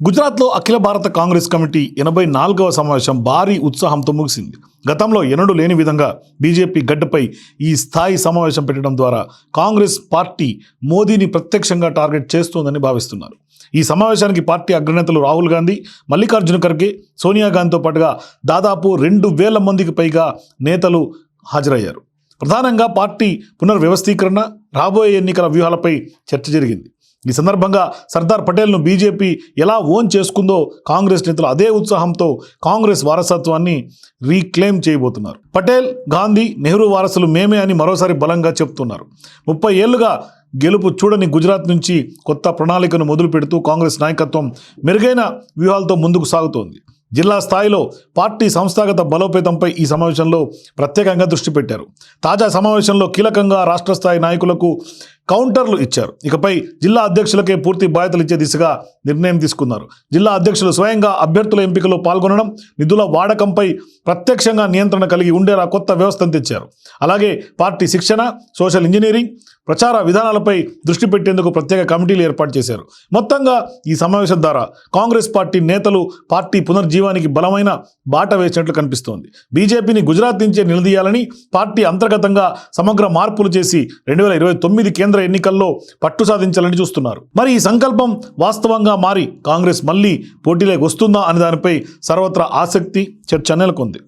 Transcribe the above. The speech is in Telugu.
గుజరాత్లో అఖిల భారత కాంగ్రెస్ కమిటీ 84వ సమావేశం భారీ ఉత్సాహంతో ముగిసింది. గతంలో ఎన్నడూ లేని విధంగా బీజేపీ గడ్డపై ఈ స్థాయి సమావేశం పెట్టడం ద్వారా కాంగ్రెస్ పార్టీ మోదీని ప్రత్యక్షంగా టార్గెట్ చేస్తోందని భావిస్తున్నారు. ఈ సమావేశానికి పార్టీ అగ్రనేతలు రాహుల్ గాంధీ, మల్లికార్జున ఖర్గే, సోనియా గాంధీతో పాటుగా దాదాపు 2,000 మందికి పైగా నేతలు హాజరయ్యారు. ప్రధానంగా పార్టీ పునర్వ్యవస్థీకరణ, రాబోయే ఎన్నికల వ్యూహాలపై చర్చ జరిగింది. ఈ సందర్భంగా సర్దార్ పటేల్ను బీజేపీ ఎలా ఓన్ చేసుకుందో కాంగ్రెస్ నేతలు అదే ఉత్సాహంతో కాంగ్రెస్ వారసత్వాన్ని రీక్లెయిమ్ చేయబోతున్నారు. పటేల్, గాంధీ, నెహ్రూ వారసులు మేమే అని మరోసారి బలంగా చెప్తున్నారు. 30 ఏళ్లుగా గెలుపు చూడని గుజరాత్ నుంచి కొత్త ప్రణాళికను మొదలు పెడుతూ కాంగ్రెస్ నాయకత్వం మెరుగైన వ్యూహాలతో ముందుకు సాగుతోంది. జిల్లా స్థాయిలో పార్టీ సంస్థాగత బలోపేతంపై ఈ సమావేశంలో ప్రత్యేకంగా దృష్టి పెట్టారు. తాజా సమావేశంలో కీలకంగా రాష్ట్ర స్థాయి నాయకులకు కౌంటర్లు ఇచ్చారు. ఇకపై జిల్లా అధ్యక్షులకే పూర్తి బాధ్యతలు ఇచ్చే దిశగా నిర్ణయం తీసుకున్నారు. జిల్లా అధ్యక్షులు స్వయంగా అభ్యర్థుల ఎంపికలో పాల్గొనడం, నిధుల వాడకంపై ప్రత్యక్షంగా నియంత్రణ కలిగి ఉండేలా కొత్త వ్యవస్థను తెచ్చారు. అలాగే పార్టీ శిక్షణ, సోషల్ ఇంజనీరింగ్, ప్రచార విధానాలపై దృష్టి పెట్టేందుకు ప్రత్యేక కమిటీలు ఏర్పాటు చేశారు. మొత్తంగా ఈ సమావేశం ద్వారా కాంగ్రెస్ పార్టీ నేతలు పార్టీ పునర్జీవానికి బలమైన బాట వేసినట్లు కనిపిస్తోంది. బీజేపీని గుజరాత్ నుంచే నిలదీయాలని, పార్టీ అంతర్గతంగా సమగ్ర మార్పులు చేసి 2029 కేంద్ర ఎన్నికల్లో పట్టు సాధించాలని చూస్తున్నారు. మరి ఈ సంకల్పం వాస్తవంగా మారి కాంగ్రెస్ మళ్ళీ పోటీలోకి వస్తుందా అనే దానిపై సర్వత్రా ఆసక్తి, చర్చ నెలకొంది.